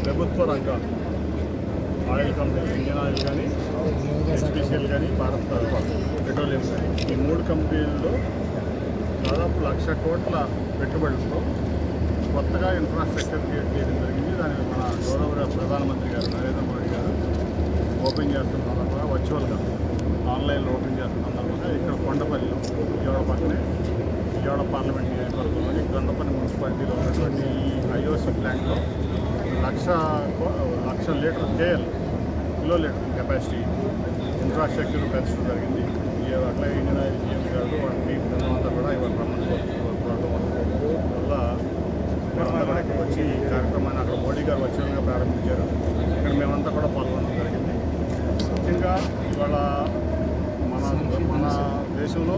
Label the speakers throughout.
Speaker 1: ప్రభుత్వ రంగాలు ఆయిల్ కంపెనీలు, ఇండియన్ ఆయిల్ కానీ, హెచ్పిసిఎల్ కానీ, భారత్ పెట్రోలియం కానీ, ఈ 3 కంపెనీల్లో దాదాపు 1,00,000 కోట్ల పెట్టుబడులతో కొత్తగా ఇన్ఫ్రాస్ట్రక్చర్ క్రియేట్ చేయడం జరిగింది. దాన్ని మన గౌరవ ప్రధానమంత్రి గారు నరేంద్ర మోడీ గారు ఓపెన్ చేస్తున్న సందర్భంగా వర్చువల్గా ఆన్లైన్లో ఓపెన్ చేస్తున్న సందర్భంగా ఇక్కడ కొండపల్లిలో విజయవాడ పక్కనే విజయవాడ పార్లమెంట్ నియోజకవర్గంలోని కొండపల్లి మున్సిపాలిటీలో ఉన్నటువంటి ఈ ఐఓసి ప్లాంట్లో 1,00,000 లీటర్ కిలోలీటర్ కెపాసిటీ ఇన్ఫ్రాస్ట్రక్చర్ పెంచడం జరిగింది. అట్లా ఇండియన్ ఆయిల్ జీఎం గారు వాళ్ళ టీం అంతా కూడా ఇవాళ రమ్మని వల్ల మేమంతా కూడా ఇక్కడ వచ్చి ఈ కార్యక్రమాన్ని అక్కడ మోడీ గారు వర్చువల్గా ప్రారంభించారు. ఇక్కడ మేమంతా కూడా పాల్గొనడం జరిగింది. ముఖ్యంగా ఇవాళ మన దేశంలో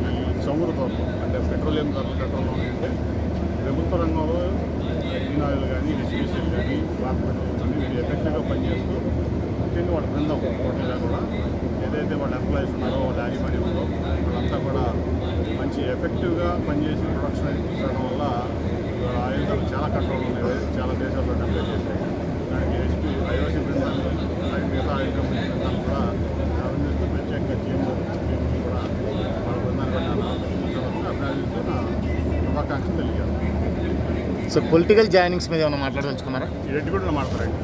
Speaker 1: ఈ చమురు ధరలు అంటే పెట్రోలియం ధరలు పెట్టడంలో అంటే ప్రభుత్వ రంగంలో ఇండియన్ ఆయిల్ కానీ, హెచ్పిసిఎల్ కానీ, భారత్ పెట్రోలియం కానీ వీళ్ళు ఎఫెక్టివ్గా పనిచేస్తూ ముఖ్యంగా వాళ్ళ బృందం టోటల్గా కూడా ఏదైతే వాళ్ళ ఎంప్లాయీస్ ఉన్నారో వాళ్ళ యాజమాన్య ఉన్నారో వాళ్ళంతా కూడా మంచి ఎఫెక్టివ్గా పనిచేసి ప్రొడక్షన్ తీసుకోవడం వల్ల ఆయిల్ ధరలు చాలా కంట్రోల్ ఉన్నాయి. చాలా దేశాల్లో డెవలప్ చేశాయి. దానికి ఐఓసి బృందాన్ని అలాగే మిగతా ఆయిల్ కంపెనీ బృందాలు కూడా అభినందిస్తూ ప్రత్యేకంగా జీఎం కూడా వాళ్ళ బృందాన్ని అభినందిస్తూ నా శుభాకాంక్షలు తెలియజేస్తాను.
Speaker 2: సో పొలిటికల్ జాయినింగ్స్ మీద ఏమైనా మాట్లాడదలుచుకున్నారా?
Speaker 1: ఈ రెడ్డి కూడా మాట్లాడారండి.